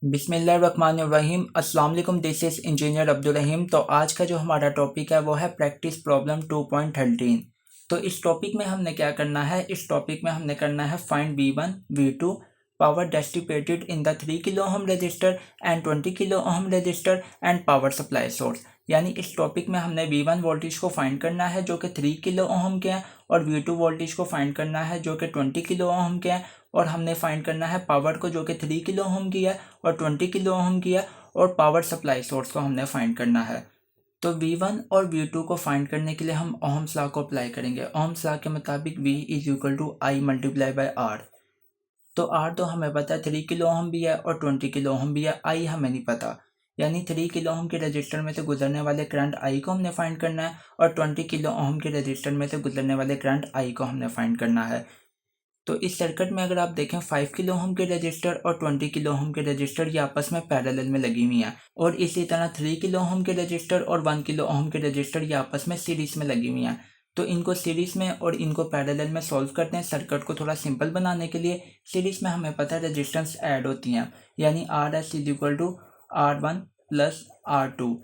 बिस्मिल्लाहिर्रहमानिर्रहीम। अस्सलाम वालेकुम, दिस इज़ इंजीनियर अब्दुल रहीम। तो आज का जो हमारा टॉपिक है वो है प्रैक्टिस प्रॉब्लम 2.13। तो इस टॉपिक में हमने क्या करना है, इस टॉपिक में हमने करना है find V1 V2 power dissipated in the 3 kilo ohm register and 20 kilo ohm register and power supply source. यानी इस टॉपिक में हमने V1 वोल्टेज को फाइंड करना है जो कि 3 किलो ओहम के हैं, और V2 वोल्टेज को फाइंड करना है जो कि 20 किलो ओहम के हैं, और हमने फाइंड करना है पावर को जो कि 3 किलो ओहम की है और 20 किलो ओहम की है, और पावर सप्लाई सोर्स को हमने फाइंड करना है। तो V1 और V2 को फाइंड करने के लिए हम ओहम्स लॉ को अप्लाई करेंगे। ओहम्स लॉ के मुताबिक V is equal to I multiply by R। तो R तो हमें पता है 3 किलो ओहम भी है और 20 किलो ओहम भी है, I हमें नहीं पता। यानी 3 किलो ओहम के रजिस्टर में से गुजरने वाले करंट I को हमने फाइंड करना है, और 20 किलो ओहम के रजिस्टर में से गुजरने वाले करंट I को हमने फाइंड करना है। तो इस सर्किट में अगर आप देखें 5 किलो ओम के रजिस्टर और 20 किलो ओम के रजिस्टर ये आपस में पैरेलल में लगी हुई हैं, और इसी तरह 3 किलो ओम के रजिस्टर और 1 किलो ओम के रजिस्टर ये आपस में सीरीज में लगी हुई हैं। तो इनको सीरीज में और इनको पैरेलल में सॉल्व करते हैं सर्किट को थोड़ा सिंपल बनाने के लिए। सीरीज में हमें पता है रजिस्टेंस ऐड होती हैं, यानी R S is equal to R1 plus R2।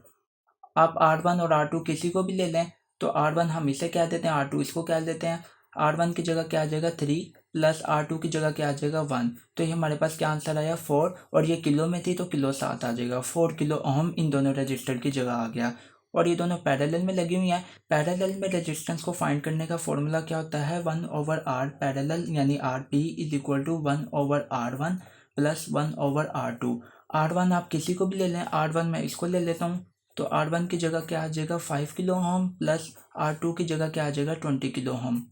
आप R1 और R2 किसी को भी ले लें, तो R1 हम इसे क्या देते हैं, R2 इसको क्या देते हैं। R1 की जगह क्या आ जाएगा 3 प्लस R2 की जगह क्या आ जाएगा 1। तो ये हमारे पास क्या आंसर आया 4, और ये किलो में थी तो किलो 7 आ जाएगा। 4 किलो ओहम इन दोनों रजिस्टर की जगह आ गया, और ये दोनों पैरेलल में लगी हुई हैं। पैरेलल में रेजिस्टेंस को फाइंड करने का फॉर्मूला क्या होता है 1/R पैरेलल, यानी RP is equal to 1/R1 plus 1/R2। R1 आप किसी को भी ले लें, R1 मैं इसको ले लेता हूँ, तो R1 की जगह क्या आ जाएगा 5 किलो ओम प्लस R2 की जगह क्या आ जाएगा 20 किलो ओम।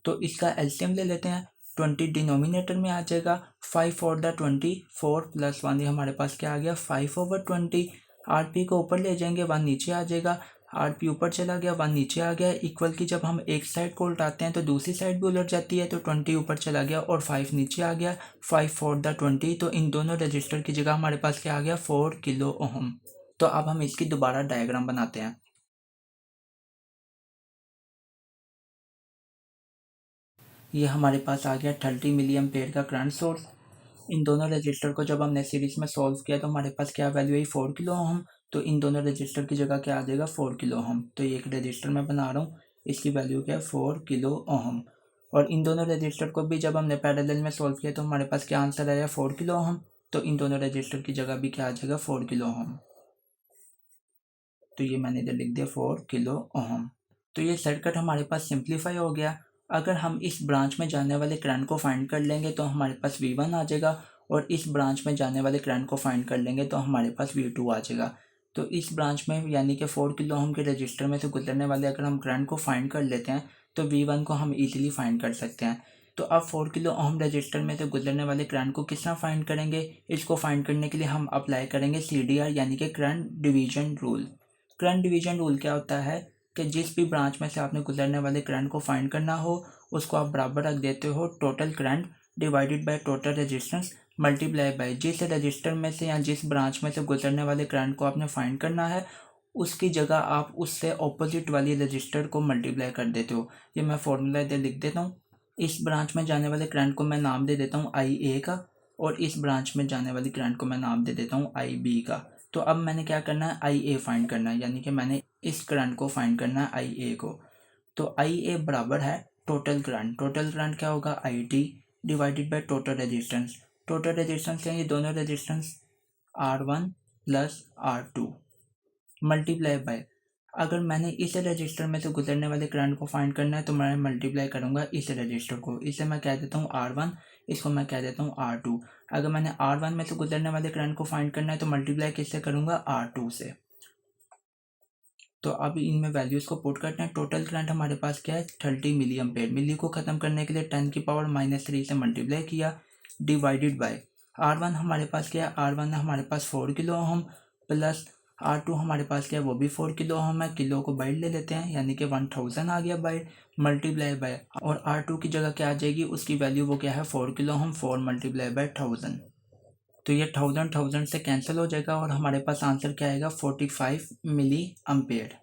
तो इसका एलसीएम ले लेते हैं, 20 डिनोमिनेटर में आ जाएगा, 5 फोर द 20, 4 प्लस 1, ये हमारे पास क्या आ गया 5/20। आरपी को ऊपर ले जाएंगे 1 नीचे आ जाएगा, आरपी ऊपर चला गया 1 नीचे आ गया। इक्वल की जब हम एक साइड को उल्टाते हैं तो दूसरी साइड भी उलट जाती है, तो 20 ऊपर चला गया और 5 नीचे आ गया, 5 फोर द 20। तो इन दोनों रजिस्टर की जगह हमारे पास क्या आ गया 4 किलो ओम। तो अब हम इसकी दोबारा डायग्राम बनाते हैं। ये हमारे पास आ गया 30 मिली एम्पेयर का करंट सोर्स। इन दोनों रजिस्टर को जब हमने सीरीज में सॉल्व किया तो हमारे पास क्या वैल्यू आई 4 किलो ओम। तो इन दोनों रजिस्टर की जगह क्या आ जाएगा 4 किलो ओम। तो ये एक रजिस्टर मैं बना रहा हूँ, इसकी वैल्यू क्या है 4 किलो ओम। और इन दोनों रजिस्टर को भी जब हमने पैरेलल में सॉल्व किया तो हमारे पास क्या आंसर आया 4 किलो ओम। तो इन दोनों रजिस्टर की जगह भी क्या आ जाएगा 4 किलो ओम। तो ये मैंने इधर लिख दिया 4 किलो ओम। तो ये सर्किट हमारे पास सिंप्लीफाई हो गया। अगर हम इस ब्रांच में जाने वाले करंट को फाइंड कर लेंगे तो हमारे पास V1 आ जाएगा, और इस ब्रांच में जाने वाले करंट को फाइंड कर लेंगे तो हमारे पास V2 आ जाएगा। तो इस ब्रांच में यानी कि 4 किलो ओम के रजिस्टर में से गुजरने वाले अगर हम करंट को फाइंड कर लेते हैं तो V1 को हम इजीली फाइंड कर सकते हैं। तो अब 4 किलो ओम रजिस्टर में से गुजरने वाले करंट को किस तरह फाइंड करेंगे, इसको फाइंड करने के लिए हम अप्लाई करेंगे CDR यानी कि current division rule. Current division rule क्या होता है कि जिस भी ब्रांच में से आपने गुजरने वाले करंट को फाइंड करना हो उसको आप बराबर रख देते हो total current divided by total resistance multiply by जिस रजिस्टर में से या जिस ब्रांच में से गुजरने वाले करंट को आपने फाइंड करना है उसकी जगह आप उससे ऑपोजिट वाली रजिस्टर को मल्टीप्लाई कर देते हो। ये मैं फॉर्मूला इधर लिख देता हूँ। इस ब्रांच में जाने वाले करंट को मैं नाम दे देता हूँ IA का, और इस ब्रांच में जाने वाली करंट को मैं नाम दे देता हूँ IB का। तो अब मैंने क्या करना है IA फाइंड करना है, यानी कि मैंने इस करंट को फाइंड करना है IA को। तो IA बराबर है टोटल करंट। टोटल करंट क्या होगा IT divided by total resistance. Total resistance क्या है, ये दोनों resistance R1 plus R2 multiply by, अगर मैंने इस रजिस्टर में से गुजरने वाले करंट को फाइंड करना है तो मैं मल्टीप्लाई करूंगा इस रजिस्टर को। इसे मैं कह देता हूँ R1, इसको मैं कह देता हूँ R2। अगर मैंने R1 में से गुजरने वाले करंट को फाइंड करना है तो मल्टीप्लाई किससे करूंगा R2 से। तो अब इनमें वैल्यूज़ को पुट करते हैं। टोटल करंट हमारे पास क्या है 30 मिली एम्पेयर। मिली को ख़त्म करने के लिए 10 की पावर -3 से मल्टीप्लाई किया डिवाइडेड बाय R1 हमारे पास क्या है, R1 है हमारे पास 4 किलो ओम प्लस R2 हमारे पास क्या है वो भी 4 किलो ओम है। किलो को बाइट ले लेते हैं यानी कि 1000 आ गया बाइट मल्टीप्लाई बाय, और R2 की जगह क्या आ जाएगी उसकी वैल्यू वो क्या है 4 किलो ओम, 4 मल्टीप्लाई बाय 1000। तो ये 1000 से कैंसिल हो जाएगा और हमारे पास आंसर क्या आएगा 45 मिली एम्पेयर।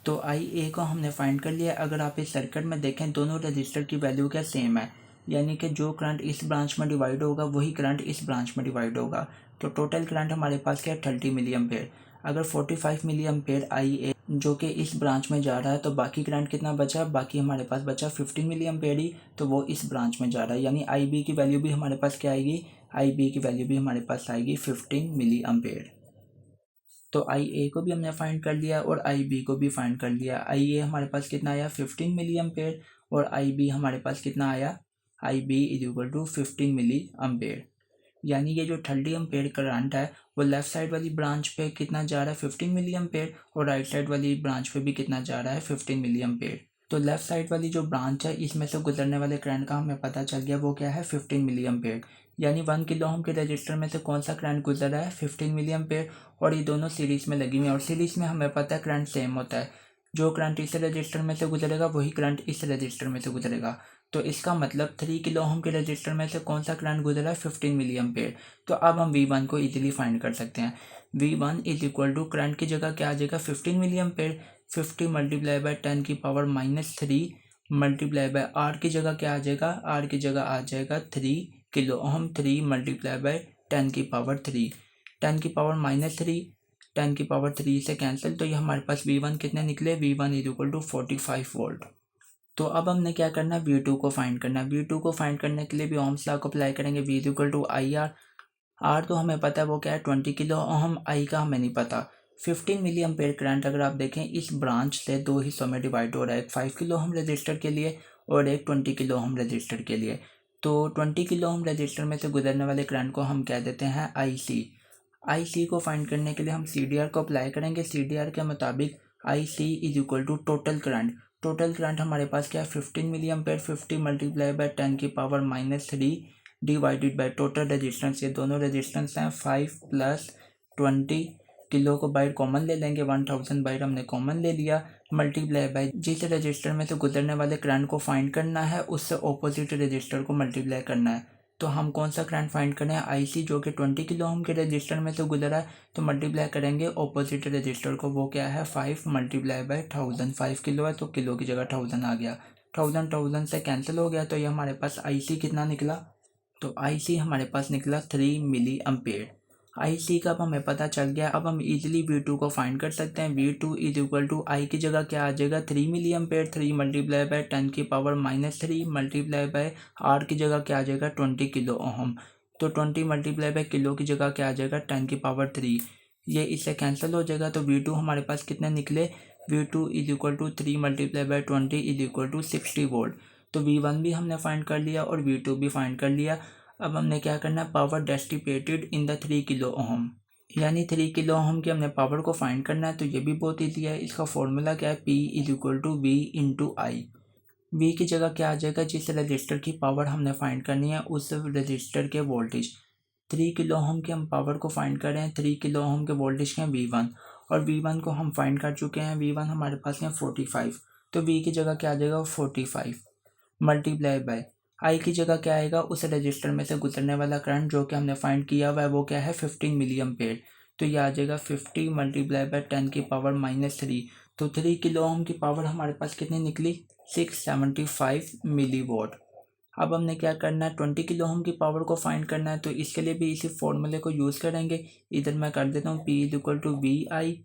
तो आई ए को हमने फाइंड कर लिया। अगर आप इस सर्किट में देखें दोनों रजिस्टर की वैल्यू क्या सेम है, यानी कि जो करंट इस ब्रांच में डिवाइड होगा वही करंट इस ब्रांच में डिवाइड होगा। तो टोटल करंट हमारे पास क्या है 30 मिली एम्पेयर। अगर 45 मिली एम्पेयर आई ए जो कि इस ब्रांच में जा रहा है तो बाकी करंट कितना बचा, बाकी हमारे पास बचा 15 मिली एम्पेयर ही, तो वो इस ब्रांच में जा रहा है। यानी आई बी की वैल्यू भी हमारे पास क्या आएगी, आई बी की वैल्यू भी हमारे पास आएगी 15 मिली एम्पेयर। तो आई ए को भी हमने फाइंड कर लिया और आई बी को भी फाइंड कर लिया। आई ए हमारे पास कितना आया 15 मिली एम्पेयर और आई बी हमारे पास कितना आया, I B is equal to 15 milli ampere. यानी ये जो 30 एम्पेयर करंट है वो लेफ्ट साइड वाली ब्रांच पे कितना जा रहा है 15 मिली एम्पेयर और राइट साइड वाली ब्रांच पे भी कितना जा रहा है 15 मिली एम्पेयर। तो लेफ्ट साइड वाली जो ब्रांच है इसमें से गुजरने वाले करंट का हमें पता चल गया वो क्या है 15 मिली एम्पेयर। यानी 1 किलो ओम के रजिस्टर में से कौन सा करंट गुजर रहा है 15 मिली एम्पेयर और ये दोनों सीरीज में लगी हुई हैं और सीरीज में हमें पता है करंट सेम होता है। जो करंट इस रजिस्टर में से गुजरेगा वही करंट इस रजिस्टर में से गुजरेगा। तो इसका मतलब 3 किलो ओम के रजिस्टर में से कौन सा करंट गुजरा है 15 मिली एम्पेयर। तो अब हम V1 को इजीली फाइंड कर सकते हैं। V1 is equal to current की जगह क्या आ जाएगा 15 मिली एम्पेयर, 50 मल्टीप्लाई बाय 10 की पावर -3 मल्टीप्लाई बाय R की जगह क्या आ जाएगा, R की जगह आ जाएगा 3 किलो ओम, 3 मल्टीप्लाई बाय 10 की पावर 3, 10 की पावर -3, 10 की पावर 3 से कैंसिल। तो ये हमारे पास V1 कितने निकले, V1 is equal to 45 volt. तो अब हमने क्या करना है V2 को फाइंड करना है। V2 को फाइंड करने के लिए भी ओम्स लॉ को अप्लाई करेंगे। V is equal to I R, R तो हमें पता है वो क्या है 20 किलो ओम, आई का हमें नहीं पता। 15 मिली एम्पेयर करंट अगर आप देखें इस ब्रांच से दो हिस्सों में डिवाइड हो रहा है, एक 5 किलो ओम रजिस्टर के लिए और एक 20 किलो ओम रजिस्टर के लिए। तो 20 किलो ओम रजिस्टर में से गुजरने वाले करंट को हम कह देते हैं आई सी। आई सी को फाइंड करने के लिए हम सी डी आर को अप्लाई करेंगे। सी डी आर के मुताबिक I C is equal to total current. Total current हमारे पास क्या है 15 मिली एम्पेयर, 50 मल्टीप्लाई बाय 10 की power -3 divided by total resistance. ये दोनों रेजिस्टेंस हैं 5 प्लस 20 किलो को बाइट कॉमन ले लेंगे, 1000 बाइट हमने कॉमन ले लिया, मल्टीप्लाई बाय जिस रजिस्टर में से गुजरने वाले करंट को फाइंड करना है उससे ऑपोजिट रजिस्टर को मल्टीप्लाई करना है। तो हम कौन सा करंट फाइंड करें, आई सी जो कि 20 किलो ओम के रजिस्टर में से गुजरा है, तो मल्टीप्लाई करेंगे ऑपोजिट रजिस्टर को, वो क्या है 5 मल्टीप्लाई बाय 1000। 5 किलो है तो किलो की जगह 1000 आ गया, 1000 से कैंसिल हो गया। तो ये हमारे पास आई सी कितना निकला, तो आई सी हमारे पास निकला 3 मिली एम्पेयर। आई सी का अब हमें पता चल गया। अब हम इजीली V2 को फाइंड कर सकते हैं। V2 इज इक्वल टू आई की जगह क्या आ जाएगा 3 मिली एम्पेयर, 3 मल्टीप्लाई बाय 10 की पावर -3 मल्टीप्लाई बाय R की जगह क्या आ जाएगा 20 किलो ओम। तो 20 मल्टीप्लाई बाय किलो की जगह क्या आ जाएगा 10 की पावर 3, ये इससे कैंसिल हो जाएगा। तो V2 हमारे पास कितने निकले, V2 is equal to 3 multiply by 20 is equal to 60 volt. तो V1 भी हमने फाइंड कर लिया और V2 भी फाइंड कर लिया। अब हमने क्या करना है, power dissipated in the 3 kilo ohm, यानी 3 किलो ओम की हमने पावर को फाइंड करना है। तो ये भी बहुत ईजी है। इसका फॉर्मूला क्या है, P is equal to V into I. V की जगह क्या आ जाएगा, जिस रजिस्टर की पावर हमने फाइंड करनी है उस रजिस्टर के वोल्टेज। 3 किलो ओम की हम पावर को फाइंड कर रहे हैं, 3 किलो ओम के वोल्टेज के हैं V1 और V1 को हम फाइंड कर चुके हैं। V1 हमारे पास है 45, तो V की जगह क्या आ जाएगा 45 मल्टीप्लाई बाय आई की जगह क्या आएगा, उस रजिस्टर में से गुजरने वाला करंट जो कि हमने फाइंड किया हुआ है वो क्या है 15 मिली एम्पेयर। तो ये आ जाएगा 50 मल्टीप्लाई बाय 10 की पावर -3। तो 3 किलो ओम की पावर हमारे पास कितनी निकली 675 मिली वोट। अब हमने क्या करना है 20 किलो ओम की पावर को फाइंड करना है। तो इसके लिए भी इसी फॉर्मूले को यूज़ करेंगे। इधर मैं कर देता हूँ P is equal to V I.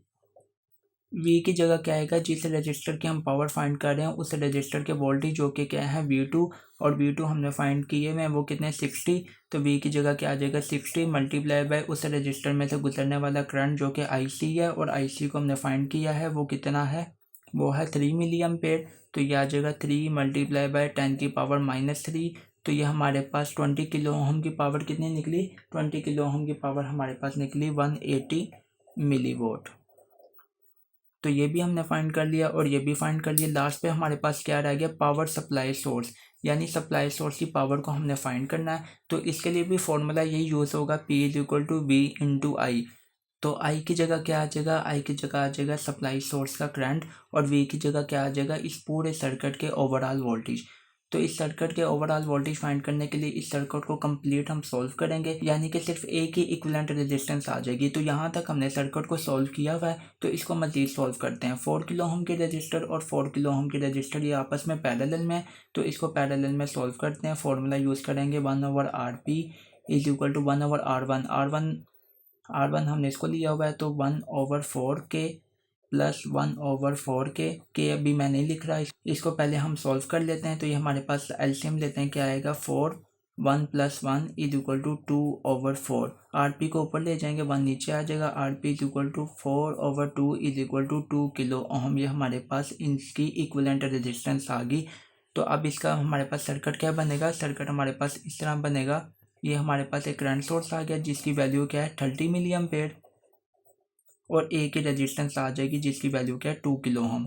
V की जगह क्या आएगा, जिस रजिस्टर की हम पावर फाइंड कर रहे हैं उस रजिस्टर के वोल्टेज जो कि क्या है V2 और V2 हमने फाइंड किए हुए हैं वो कितने 60। तो V की जगह क्या आ जाएगा 60 मल्टीप्लाई बाय उस रजिस्टर में से गुजरने वाला करंट जो कि IC है और IC को हमने फाइंड किया है वो कितना है, वो है 3 मिली एम्पेयर। तो ये आ जाएगा 3 मल्टीप्लाई बाय 10 की पावर -3। तो ये हमारे पास 20 किलो ओम की पावर कितनी निकली, 20 किलो ओम की पावर हमारे पास निकली 180 मिली वोट। तो ये भी हमने फाइंड कर लिया और ये भी फाइंड कर लिया। लास्ट पे हमारे पास क्या रह गया, पावर सप्लाई सोर्स, यानी सप्लाई सोर्स की पावर को हमने फाइंड करना है। तो इसके लिए भी फॉर्मूला यही यूज़ होगा, P is equal to V into I. तो आई की जगह क्या आ जाएगा, आई की जगह आ जाएगा सप्लाई सोर्स का करंट और V की जगह क्या आ जाएगा इस पूरे सर्किट के ओवरऑल वोल्टेज। तो इस सर्किट के ओवरऑल वोल्टेज फाइंड करने के लिए इस सर्किट को कंप्लीट हम सॉल्व करेंगे, यानी कि सिर्फ एक ही इक्विवेलेंट रेजिस्टेंस आ जाएगी। तो यहाँ तक हमने सर्किट को सॉल्व किया हुआ है, तो इसको मजीद सॉल्व करते हैं। 4 किलो ओम की रजिस्टर और 4 किलो ओम की रजिस्टर ये आपस में पैरेलल में, तो इसको पैरेलल में सॉल्व करते हैं। फॉर्मूला यूज़ करेंगे 1/RP is equal to 1/R1। R1 हमने इसको लिया हुआ है, तो 1/4K प्लस 1/4K अभी मैं नहीं लिख रहा, इसको पहले हम सॉल्व कर लेते हैं। तो ये हमारे पास एलसीएम लेते हैं, क्या आएगा 4, 1 + 1 इज इक्वल टू 2/4। आरपी को ऊपर ले जाएंगे, 1 नीचे आ जाएगा। RP is equal to 4/2 is equal to 2 kilo ohm. ये हमारे पास इनकी इक्विवेलेंट रेजिस्टेंस आ गई। तो अब इसका हमारे पास सर्किट क्या बनेगा, सर्किट हमारे पास इस तरह बनेगा। ये हमारे पास एक करंट सोर्स आ गया जिसकी वैल्यू क्या है 30 मिली एम्पेयर, और ए की रेजिस्टेंस आ जाएगी जिसकी वैल्यू क्या है 2 किलो ओम।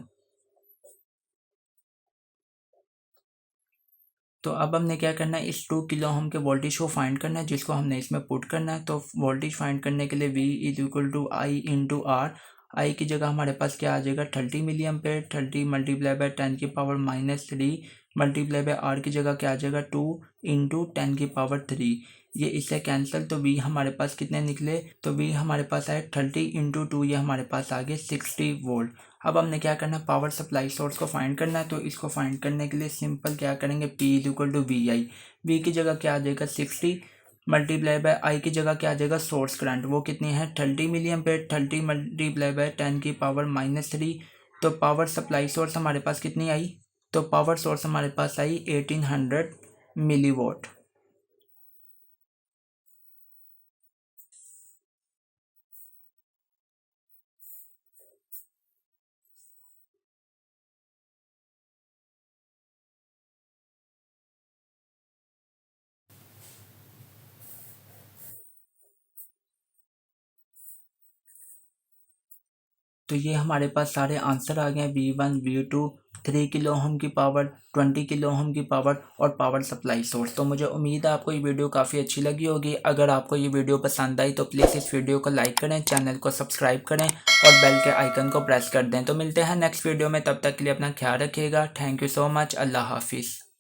तो अब हमने क्या करना है, इस 2 किलो ओम के वोल्टेज को फाइंड करना है जिसको हमने इसमें पुट करना है। तो वोल्टेज फाइंड करने के लिए V is equal to I into R. I की जगह हमारे पास क्या आ जाएगा 30 milli ampere, 30 multiply by 10⁻³ multiply by R की जगह क्या आ जाएगा 2 इंटू 10⁻3। ये इससे कैंसिल, तो V हमारे पास कितने निकले, तो V हमारे पास आए 30 इंटू 2, ये हमारे पास आ गए 60 वोल्ट। अब हमने क्या करना है, पावर सप्लाई सोर्स को फाइंड करना है। तो इसको फाइंड करने के लिए सिंपल क्या करेंगे, P is equal to V I. V की जगह क्या आ जाएगा 60 मल्टीप्लाई बाय आई की जगह क्या आ जाएगा सोर्स करंट, वो कितनी है 30 मिली एम्पेयर, 30 मल्टीप्लाई बाय 10⁻³ तो पावर सप्लाई सोर्स हमारे पास कितनी आई, तो पावर सोर्स हमारे पास आई 1800 मिली वोट। तो ये हमारे पास सारे आंसर आ गए, V1 V2 3 किलो ओम की पावर, 20 किलो ओम की पावर और पावर सप्लाई सोर्स। तो मुझे उम्मीद है आपको ये वीडियो काफ़ी अच्छी लगी होगी। अगर आपको ये वीडियो पसंद आई तो प्लीज़ इस वीडियो को लाइक करें, चैनल को सब्सक्राइब करें और बेल के आइकन को प्रेस कर दें। तो मिलते हैं नेक्स्ट वीडियो में, तब तक के लिए अपना ख्याल रखिएगा। Thank you so much. अल्लाह हाफिज़।